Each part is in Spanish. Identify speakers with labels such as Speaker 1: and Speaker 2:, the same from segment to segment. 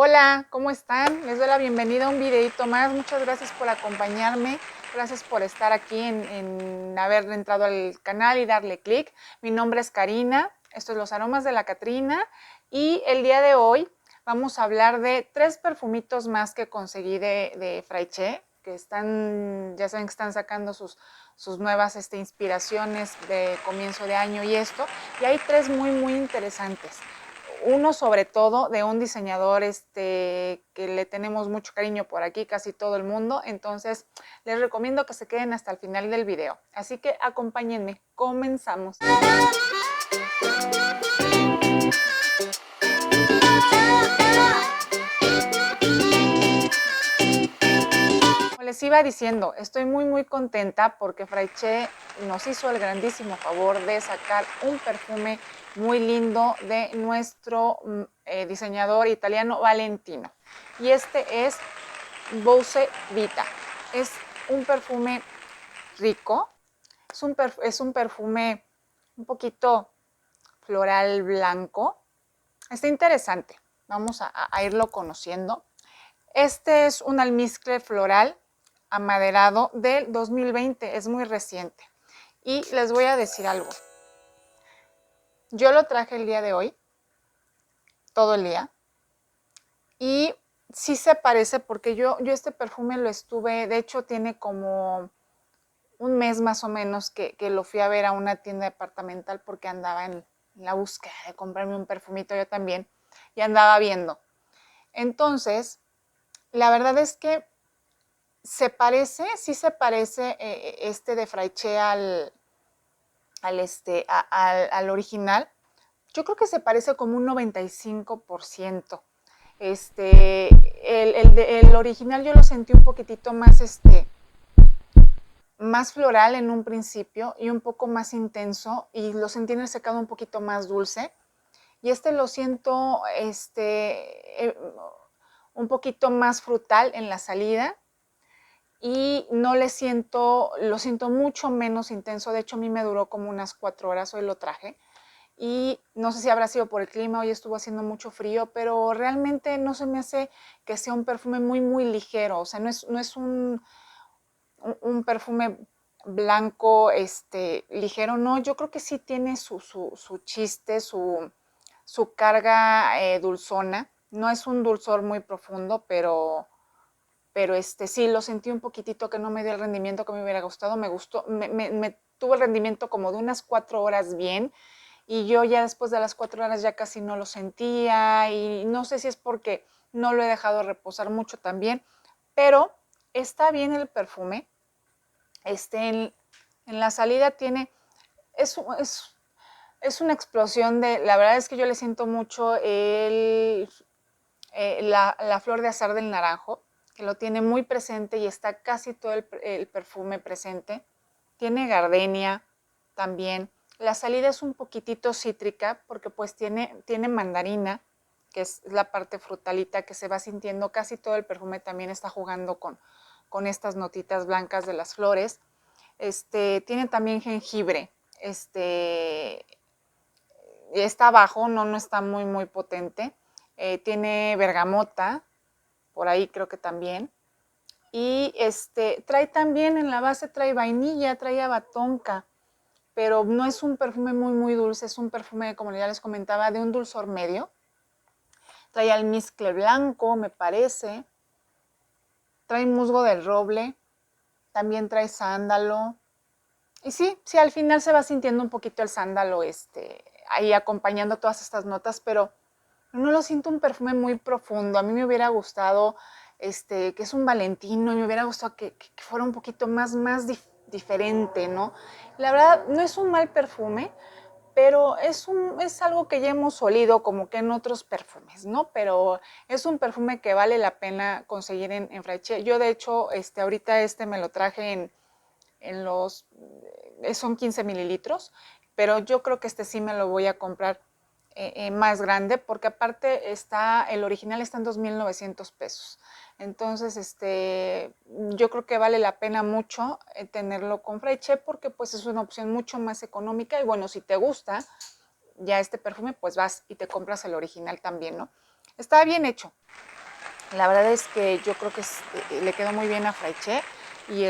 Speaker 1: Hola, ¿cómo están? Les doy la bienvenida a un videito más. Muchas gracias por acompañarme. Gracias por estar aquí en haber entrado al canal y darle clic. Mi nombre es Karina. Esto es Los Aromas de la Catrina. Y el día de hoy vamos a hablar de 3 perfumitos más que conseguí de Fraiche, que están, ya saben que están sacando sus nuevas inspiraciones de comienzo de año y esto. Y hay 3 muy interesantes. Uno sobre todo de un diseñador que le tenemos mucho cariño por aquí, casi todo el mundo. Entonces les recomiendo que se queden hasta el final del video. Así que acompáñenme, comenzamos. Como les iba diciendo, estoy muy contenta porque Fraiche nos hizo el grandísimo favor de sacar un perfume muy lindo de nuestro diseñador italiano Valentino. Y este es Bouse Vita. Es un perfume rico, es un perfume un poquito floral blanco. Está interesante, vamos a irlo conociendo. Este es un almizcle floral amaderado del 2020, es muy reciente. Y les voy a decir algo. Yo lo traje el día de hoy, todo el día, y sí se parece porque yo este perfume lo estuve, de hecho tiene como un mes más o menos que lo fui a ver a una tienda departamental porque andaba en la búsqueda de comprarme un perfumito yo también y andaba viendo. Entonces, la verdad es que se parece, sí se parece este de Fraiche al original. Yo creo que se parece como un 95%. El original yo lo sentí un poquitito más, más floral en un principio y un poco más intenso, y lo sentí en el secado un poquito más dulce. Y este lo siento un poquito más frutal en la salida, y no le siento, lo siento mucho menos intenso. De hecho, a mí me duró como unas 4 horas, hoy lo traje. Y no sé si habrá sido por el clima, hoy estuvo haciendo mucho frío, pero realmente no se me hace que sea un perfume muy ligero. O sea, no es un perfume blanco ligero, no. Yo creo que sí tiene su chiste, su carga dulzona. No es un dulzor muy profundo, pero sí lo sentí un poquitito que no me dio el rendimiento que me hubiera gustado. Me gustó, me tuvo el rendimiento como de unas 4 horas bien, y yo ya después de las 4 horas ya casi no lo sentía, y no sé si es porque no lo he dejado reposar mucho también, pero está bien el perfume. En la salida tiene, es, es, es una explosión de, la verdad es que yo le siento mucho la flor de azar del naranjo, que lo tiene muy presente y está casi todo el perfume presente. Tiene gardenia también. La salida es un poquitito cítrica porque pues tiene mandarina, que es la parte frutalita que se va sintiendo. Casi todo el perfume también está jugando con estas notitas blancas de las flores. Tiene también jengibre. Está bajo, no está muy potente. Tiene bergamota, por ahí creo que también. Y trae también en la base, trae vainilla, trae abatonca, pero no es un perfume muy dulce, es un perfume, como ya les comentaba, de un dulzor medio. Trae almizcle blanco, me parece. Trae musgo del roble, también trae sándalo. Y sí, al final se va sintiendo un poquito el sándalo ahí acompañando todas estas notas, pero no lo siento un perfume muy profundo. A mí me hubiera gustado que es un Valentino, y me hubiera gustado que fuera un poquito más diferente, ¿no? La verdad, no es un mal perfume, pero es algo que ya hemos olido como que en otros perfumes, ¿no? Pero es un perfume que vale la pena conseguir en Fraiche. Yo, de hecho, ahorita me lo traje en los, son 15 mililitros, pero yo creo que sí me lo voy a comprar más grande, porque aparte el original está en 2,900 pesos. Entonces, yo creo que vale la pena mucho tenerlo con Fraiche, porque pues es una opción mucho más económica. Y bueno, si te gusta ya este perfume, pues vas y te compras el original también, ¿no? Está bien hecho. La verdad es que yo creo que le quedó muy bien a Fraiche y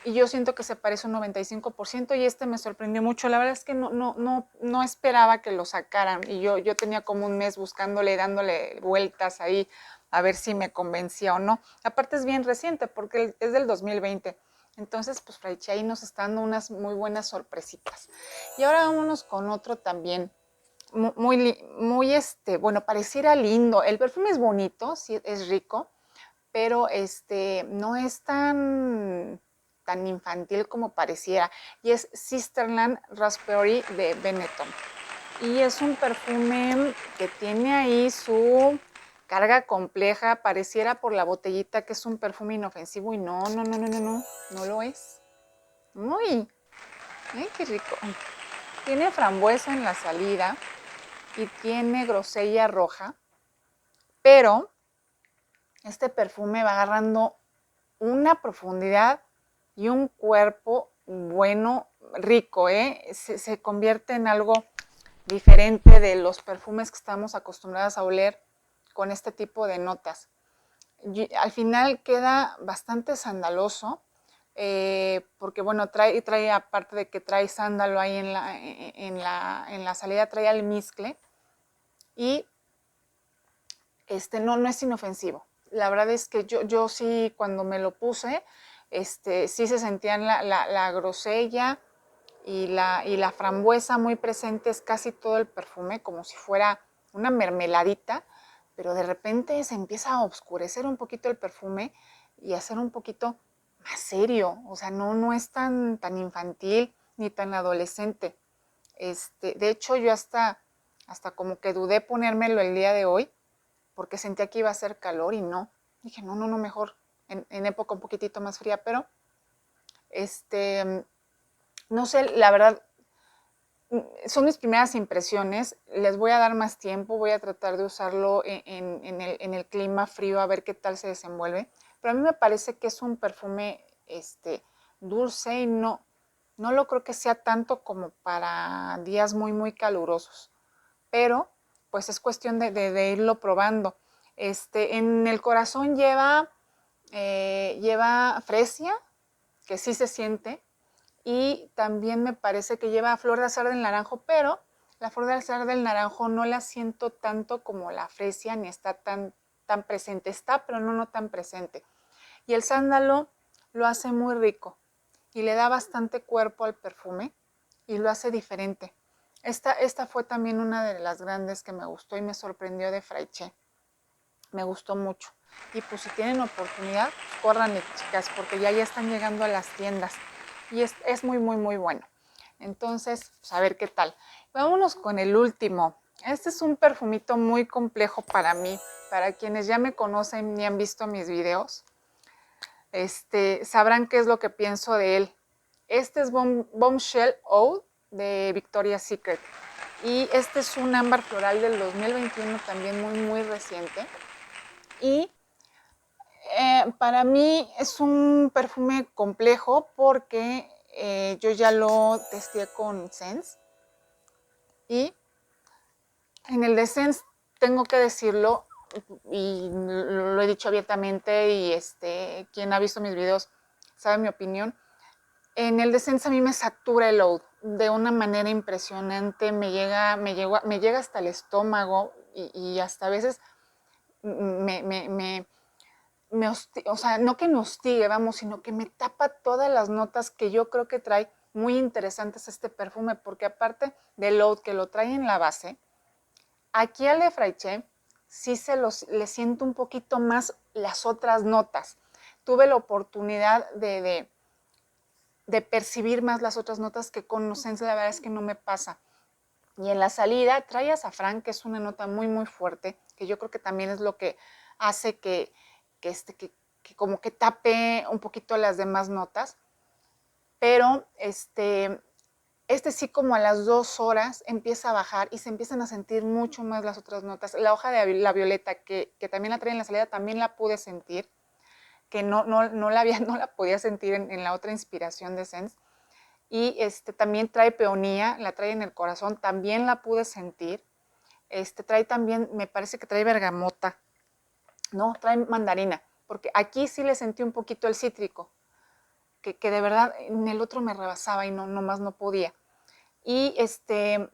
Speaker 1: y yo siento que se parece un 95% y me sorprendió mucho. La verdad es que no esperaba que lo sacaran y yo tenía como un mes buscándole, dándole vueltas ahí a ver si me convencía o no. Aparte es bien reciente porque es del 2020. Entonces, pues Fraiche ahí nos está dando unas muy buenas sorpresitas. Y ahora vámonos con otro también muy, bueno, pareciera lindo. El perfume es bonito, sí, es rico, pero no es tan infantil como pareciera. Y es Sisterland Raspberry de Benetton. Y es un perfume que tiene ahí su carga compleja. Pareciera por la botellita que es un perfume inofensivo y no lo es. Uy, ay, qué rico. Tiene frambuesa en la salida y tiene grosella roja, pero este perfume va agarrando una profundidad y un cuerpo bueno, rico, se convierte en algo diferente de los perfumes que estamos acostumbrados a oler con este tipo de notas. Al final queda bastante sandaloso, porque bueno, trae aparte de que trae sándalo ahí en la salida, trae almizcle y no es inofensivo. La verdad es que yo sí, cuando me lo puse, sí se sentían la grosella y la frambuesa muy presentes casi todo el perfume, como si fuera una mermeladita, pero de repente se empieza a oscurecer un poquito el perfume y a ser un poquito más serio, o sea, no es tan infantil ni tan adolescente. De hecho, yo hasta como que dudé ponérmelo el día de hoy, porque sentía que iba a hacer calor y no. Dije, no, mejor en época un poquitito más fría, pero no sé, la verdad, son mis primeras impresiones. Les voy a dar más tiempo, voy a tratar de usarlo en el clima frío a ver qué tal se desenvuelve. Pero a mí me parece que es un perfume dulce y no lo creo que sea tanto como para días muy calurosos. Pero pues es cuestión de irlo probando. En el corazón lleva fresia, que sí se siente, y también me parece que lleva flor de azahar del naranjo, pero la flor de azahar del naranjo no la siento tanto como la fresia, ni está tan presente. Está, pero no tan presente. Y el sándalo lo hace muy rico y le da bastante cuerpo al perfume y lo hace diferente. Esta fue también una de las grandes que me gustó y me sorprendió de Fraiche. Me gustó mucho. Y pues si tienen oportunidad, pues córranle, chicas, porque ya están llegando a las tiendas. Y es muy bueno. Entonces, pues a ver qué tal. Vámonos con el último. Este es un perfumito muy complejo para mí. Para quienes ya me conocen y han visto mis videos, sabrán qué es lo que pienso de él. Este es Bombshell Oud de Victoria's Secret. Y este es un ámbar floral del 2021, también muy reciente. Y para mí es un perfume complejo porque yo ya lo testé con Sense. Y en el de Sense, tengo que decirlo, y lo he dicho abiertamente, y quien ha visto mis videos sabe mi opinión. En el de Sense a mí me satura el oud de una manera impresionante, me llega hasta el estómago y hasta a veces o sea, no que me hostigue, vamos, sino que me tapa todas las notas que yo creo que trae muy interesantes este perfume, porque aparte del oud que lo trae en la base, aquí al de Fraiche sí le siento un poquito más las otras notas. Tuve la oportunidad de percibir más las otras notas que con Sense, la verdad es que no me pasa. Y en la salida trae azafrán, que es una nota muy fuerte, que yo creo que también es lo que hace que como que tape un poquito las demás notas. Pero sí como a las 2 horas empieza a bajar y se empiezan a sentir mucho más las otras notas. La hoja de la violeta, que también la trae en la salida, también la pude sentir, que no la podía sentir en la otra inspiración de Sense. Y también trae peonía, la trae en el corazón, también la pude sentir. Trae también, me parece que trae bergamota. No, trae mandarina, porque aquí sí le sentí un poquito el cítrico, que de verdad en el otro me rebasaba y no más no podía. Y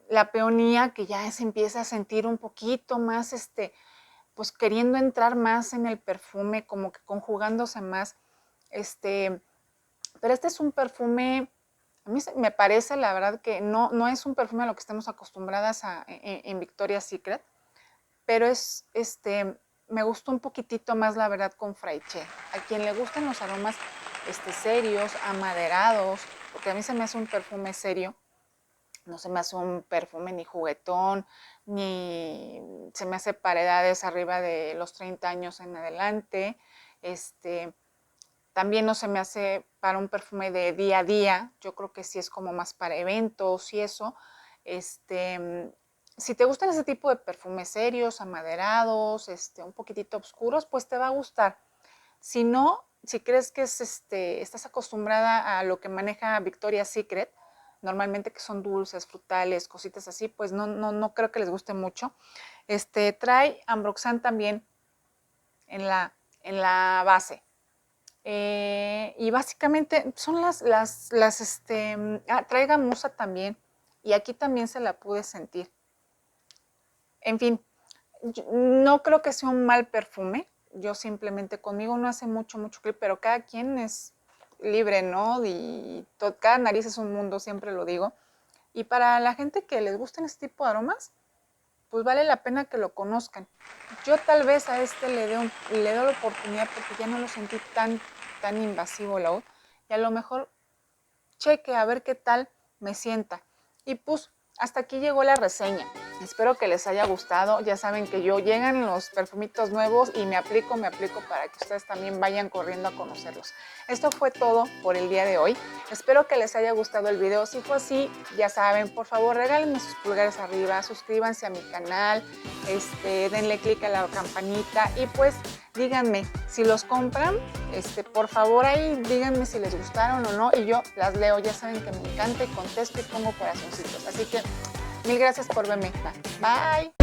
Speaker 1: la peonía, que ya se empieza a sentir un poquito más, pues queriendo entrar más en el perfume, como que conjugándose más. Pero este es un perfume, a mí me parece, la verdad, que no es un perfume a lo que estemos acostumbradas en Victoria's Secret, pero me gustó un poquitito más, la verdad, con Fraiche. A quien le gustan los aromas serios, amaderados, porque a mí se me hace un perfume serio, no se me hace un perfume ni juguetón, ni se me hace para edades arriba de los 30 años en adelante. También no se me hace para un perfume de día a día. Yo creo que sí es como más para eventos y eso. Si te gustan ese tipo de perfumes serios, amaderados, un poquitito oscuros, pues te va a gustar. Si no, si crees que estás acostumbrada a lo que maneja Victoria's Secret, normalmente que son dulces, frutales, cositas así, pues no creo que les guste mucho. Trae Ambroxan también en la base. Y básicamente son trae gamuza también, y aquí también se la pude sentir. En fin, no creo que sea un mal perfume. Yo simplemente, conmigo no hace mucho clic, pero cada quien es libre, ¿no? Y cada nariz es un mundo, siempre lo digo. Y para la gente que les gusten este tipo de aromas, pues vale la pena que lo conozcan. Yo tal vez a le doy la oportunidad porque ya no lo sentí tan invasivo la oud, y a lo mejor cheque a ver qué tal me sienta. Y pues hasta aquí llegó la reseña. Espero que les haya gustado. Ya saben que llegan los perfumitos nuevos y me aplico para que ustedes también vayan corriendo a conocerlos. Esto fue todo por el día de hoy. Espero que les haya gustado el video. Si fue así, ya saben, por favor regálenme sus pulgares arriba, suscríbanse a mi canal, denle click a la campanita y pues díganme si los compran, por favor ahí díganme si les gustaron o no y yo las leo. Ya saben que me encanta y contesto y pongo corazoncitos. Así que mil gracias por verme. Bye.